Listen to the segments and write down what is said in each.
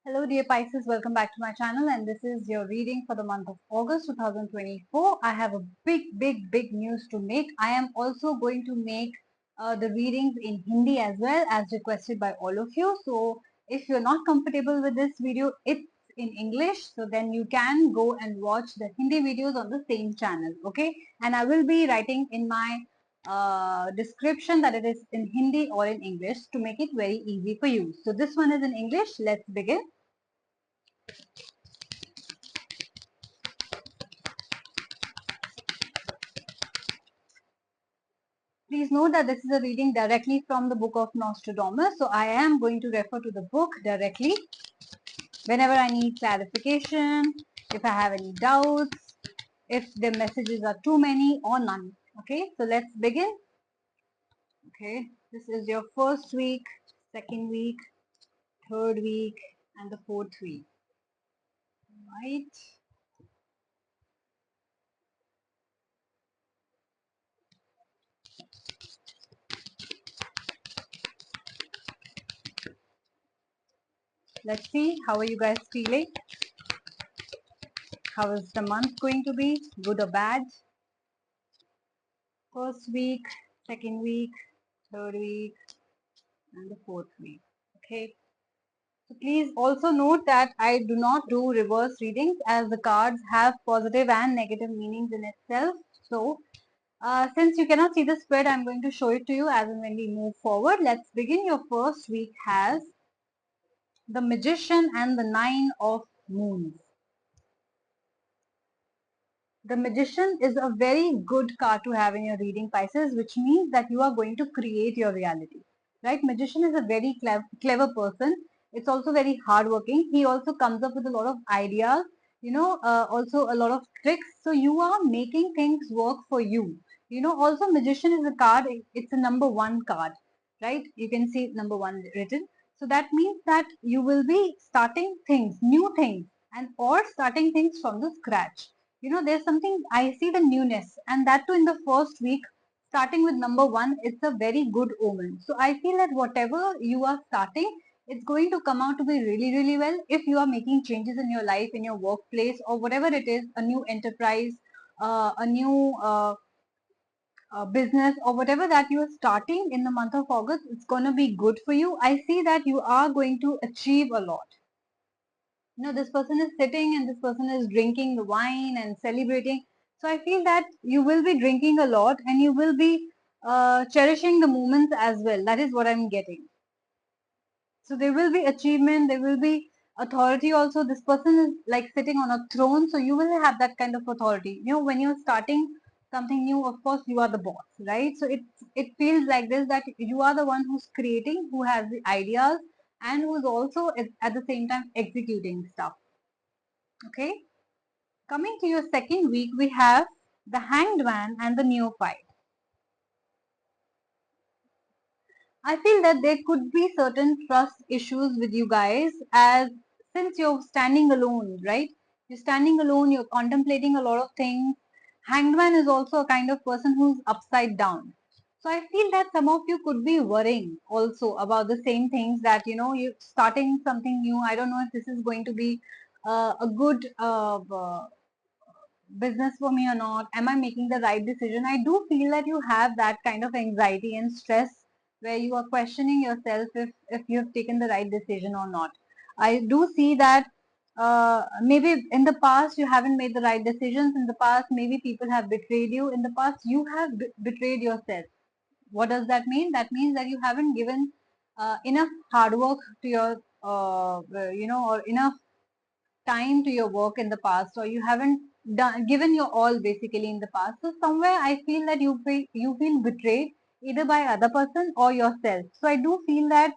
Hello dear Pisces, welcome back to my channel and this is your reading for the month of August 2024. I have a big news to make. I am also going to make the readings in Hindi as well as requested by all of you. So if you're not comfortable with this video, it's in English. So then you can go and watch the Hindi videos on the same channel. Okay. And I will be writing in my description that it is in Hindi or in English to make it very easy for you. So this one is in English. Let's begin. Please note that this is a reading directly from the book of Nostradamus. So I am going to refer to the book directly whenever I need clarification, if I have any doubts, if the messages are too many or none. Okay, so let's begin. Okay, this is your first week, second week, third week, and the fourth week. Right. Let's see, how are you guys feeling? How is the month going to be? Good or bad? First week, second week, third week, and the fourth week. Okay. So please also note that I do not do reverse readings as the cards have positive and negative meanings in itself. So since you cannot see the spread, I'm going to show it to you as and when we move forward. Let's begin. Your first week has the Magician and the Nine of Moons. The Magician is a very good card to have in your reading, Pisces, which means that you are going to create your reality. Right? Magician is a very clever person. It's also very hardworking. He also comes up with a lot of ideas, also a lot of tricks. So you are making things work for you. Also Magician is a card. It's a number one card, right? You can see number one written. So that means that you will be starting things, new things, and or starting things from the scratch. There's something, I see the newness, and that too in the first week, starting with number one. It's a very good omen. So I feel that whatever you are starting, it's going to come out to be really well. If you are making changes in your life, in your workplace, or whatever it is, a new enterprise, a new business, or whatever that you are starting in the month of August, it's going to be good for you. I see that you are going to achieve a lot. This person is sitting and this person is drinking the wine and celebrating. So I feel that you will be drinking a lot and you will be cherishing the moments as well. That is what I'm getting. So there will be achievement, there will be authority also. This person is like sitting on a throne, so you will have that kind of authority. When you're starting something new, of course you are the boss, right? So it feels like this, that you are the one who's creating, who has the ideas, and who's also at the same time executing stuff. Okay. Coming to your second week, we have the Hanged Man and the Neophyte. I feel that there could be certain trust issues with you guys, as since you're standing alone, right? You're standing alone, you're contemplating a lot of things. Hanged Man is also a kind of person who's upside down. So I feel that some of you could be worrying also about the same things, that you're starting something new. I don't know if this is going to be a good business for me or not. Am I making the right decision? I do feel that you have that kind of anxiety and stress where you are questioning yourself if you have taken the right decision or not. I do see that maybe in the past you haven't made the right decisions. In the past, maybe people have betrayed you. In the past, you have betrayed yourself. What does that mean? That means that you haven't given enough hard work to your or enough time to your work in the past, or you haven't given your all basically in the past. So somewhere I feel that you feel betrayed either by other person or yourself. So I do feel that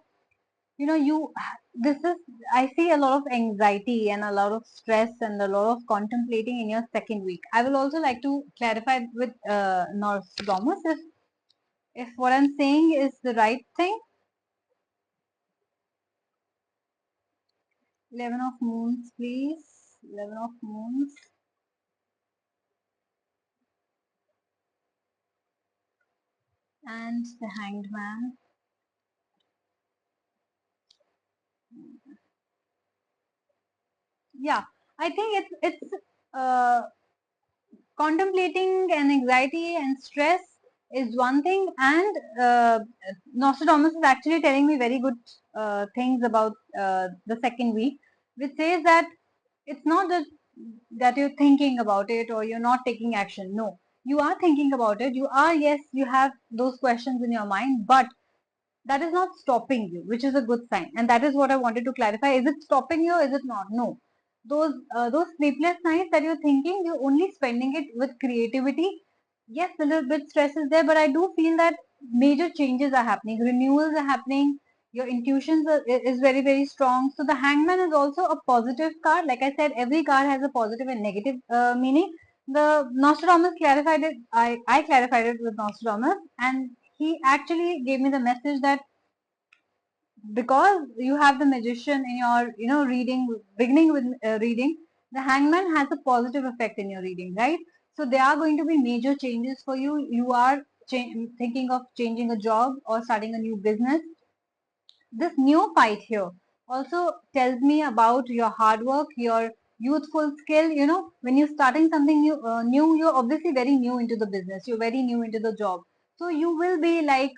you this is I see a lot of anxiety and a lot of stress and a lot of contemplating in your second week. I will also like to clarify with Nostradamus if what I'm saying is the right thing. 11 of moons, please. 11 of moons. And the Hanged Man. Yeah, I think it's uh, contemplating and anxiety and stress is one thing, and Nostradamus is actually telling me very good things about the second week, which says that it's not that you're thinking about it or you're not taking action. No, you are thinking about it. You are, yes, you have those questions in your mind, but that is not stopping you, which is a good sign. And that is what I wanted to clarify. Is it stopping you? Is it not? No. Those sleepless nights that you're thinking, you're only spending it with creativity. Yes, a little bit stress is there, but I do feel that major changes are happening. Renewals are happening. Your is very, very strong. So the hangman is also a positive card. Like I said, every card has a positive and negative meaning. The Nostradamus clarified it. I clarified it with Nostradamus, and he actually gave me the message that because you have the magician in your reading, beginning with reading, the hangman has a positive effect in your reading, right? So there are going to be major changes for you. You are thinking of changing a job or starting a new business. This new fight here also tells me about your hard work, your youthful skill. When you're starting something new, you're obviously very new into the business, you're very new into the job. So you will be like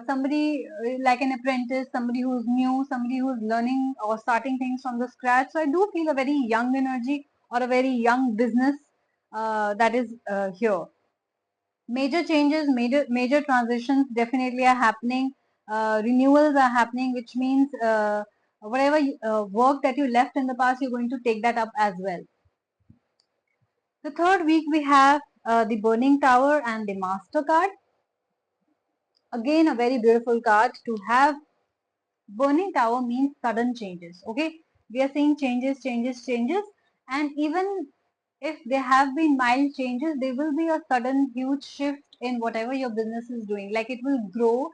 somebody like an apprentice, somebody who's new, somebody who's learning or starting things from the scratch. So I do feel a very young energy or a very young business that is here. Major changes, major transitions definitely are happening. Renewals are happening, which means whatever work that you left in the past, you're going to take that up as well. The third week we have the Burning Tower and the Master card. Again, a very beautiful card to have. Burning Tower means sudden changes. Okay, we are seeing changes, changes, changes, and even if there have been mild changes, there will be a sudden huge shift in whatever your business is doing. Like it will grow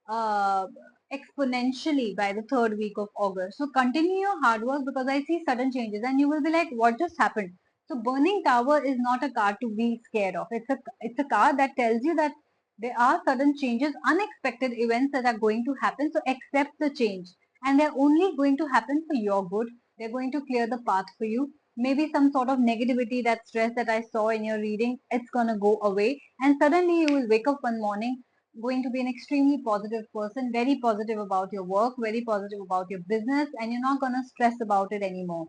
uh, exponentially by the third week of August. So continue your hard work because I see sudden changes, and you will be like, "What just happened?" So Burning Tower is not a card to be scared of. It's a card that tells you that there are sudden changes, unexpected events that are going to happen. So accept the change. And they're only going to happen for your good. They're going to clear the path for you. Maybe some sort of negativity, that stress that I saw in your reading, it's going to go away. And suddenly you will wake up one morning going to be an extremely positive person, very positive about your work, very positive about your business, and you're not going to stress about it anymore.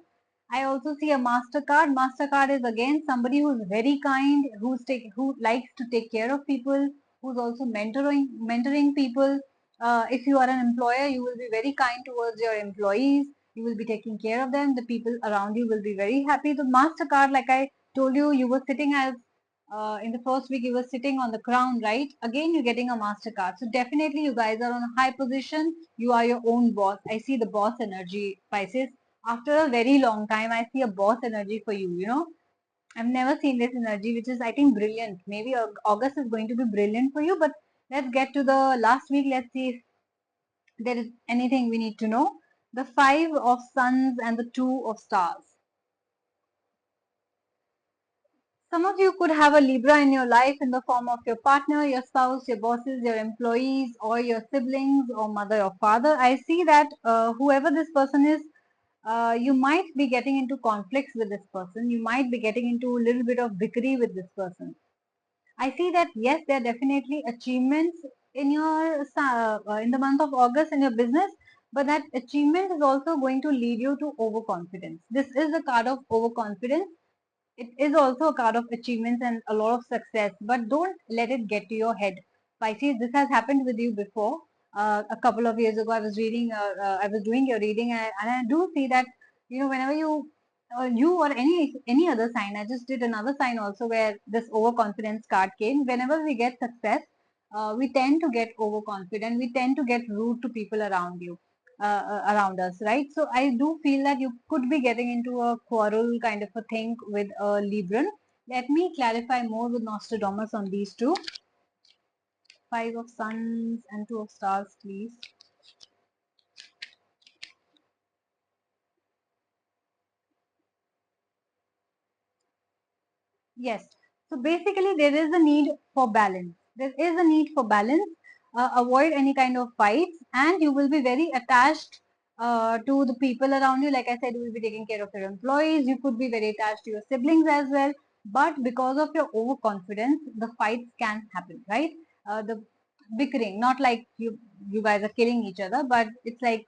I also see a Mastercard. Mastercard is again somebody who's very kind, who likes to take care of people, who's also mentoring people. If you are an employer, you will be very kind towards your employees. You will be taking care of them. The people around you will be very happy. The Mastercard, like I told you, you were sitting as in the first week, you were sitting on the crown, right? Again, you're getting a Mastercard. So definitely, you guys are on a high position. You are your own boss. I see the boss energy, Pisces. After a very long time, I see a boss energy for you. I've never seen this energy, which is, I think, brilliant. Maybe August is going to be brilliant for you, but let's get to the last week. Let's see if there is anything we need to know. The Five of Suns and the Two of Stars. Some of you could have a Libra in your life in the form of your partner, your spouse, your bosses, your employees, or your siblings, or mother or father. I see that whoever this person is, you might be getting into conflicts with this person. You might be getting into a little bit of bickery with this person. I see that yes, there are definitely achievements in in the month of August in your business, but that achievement is also going to lead you to overconfidence. This is a card of overconfidence. It is also a card of achievements and a lot of success, but don't let it get to your head. Pisces, this has happened with you before. A couple of years ago, I was doing your reading, and I do see that whenever you or any other sign. I just did another sign also where this overconfidence card came. Whenever we get success, we tend to get overconfident. We tend to get rude to people around you, around us, right? So I do feel that you could be getting into a quarrel kind of a thing with a Libran. Let me clarify more with Nostradamus on these two. Five of Suns and Two of Stars, please. Yes. So basically, there is a need for balance. There is a need for balance. Avoid any kind of fights, and you will be very attached to the people around you. Like I said, you will be taking care of your employees. You could be very attached to your siblings as well. But because of your overconfidence, the fights can happen, right? The bickering, not like you guys are killing each other, but it's like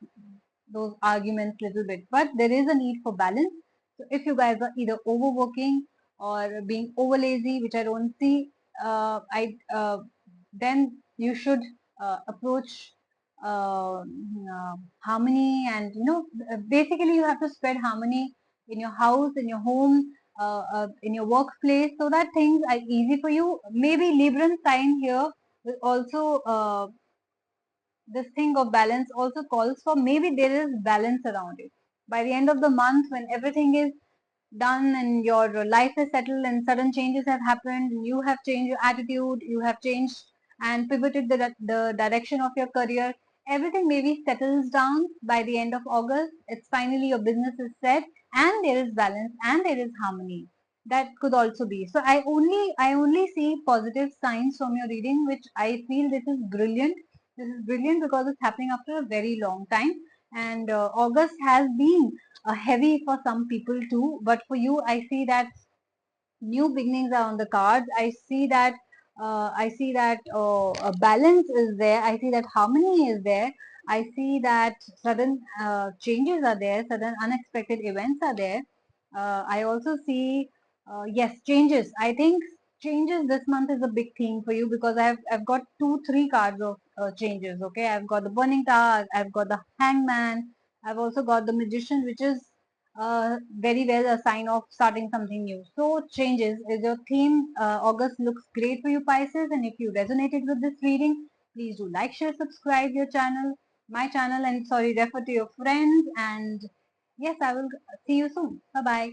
those arguments little bit. But there is a need for balance. So if you guys are either overworking or being over lazy, which I don't see, I then you should approach harmony, and basically you have to spread harmony in your house, in your home, in your workplace, so that things are easy for you. Maybe Libran sign here will also this thing of balance also calls for, maybe there is balance around it by the end of the month when everything is done and your life is settled and sudden changes have happened, you have changed your attitude, you have changed and pivoted the direction of your career. Everything maybe settles down by the end of August. It's finally your business is set and there is balance and there is harmony. That could also be. So I only see positive signs from your reading, which I feel this is brilliant. This is brilliant because it's happening after a very long time. And August has been heavy for some people too, but for you I see that new beginnings are on the cards. I see that a balance is there. I see that harmony is there. I see that sudden changes are there, sudden unexpected events are there. I also see yes, changes. I think changes this month is a big theme for you because I've got 2 3 cards of changes. Okay, I've got the burning tower, I've got the hangman, I've also got the magician, which is very well a sign of starting something new. So changes is your theme. August looks great for you, Pisces. And if you resonated with this reading, please do like, share, subscribe my channel, and sorry, refer to your friends. And yes, I will see you soon. Bye bye.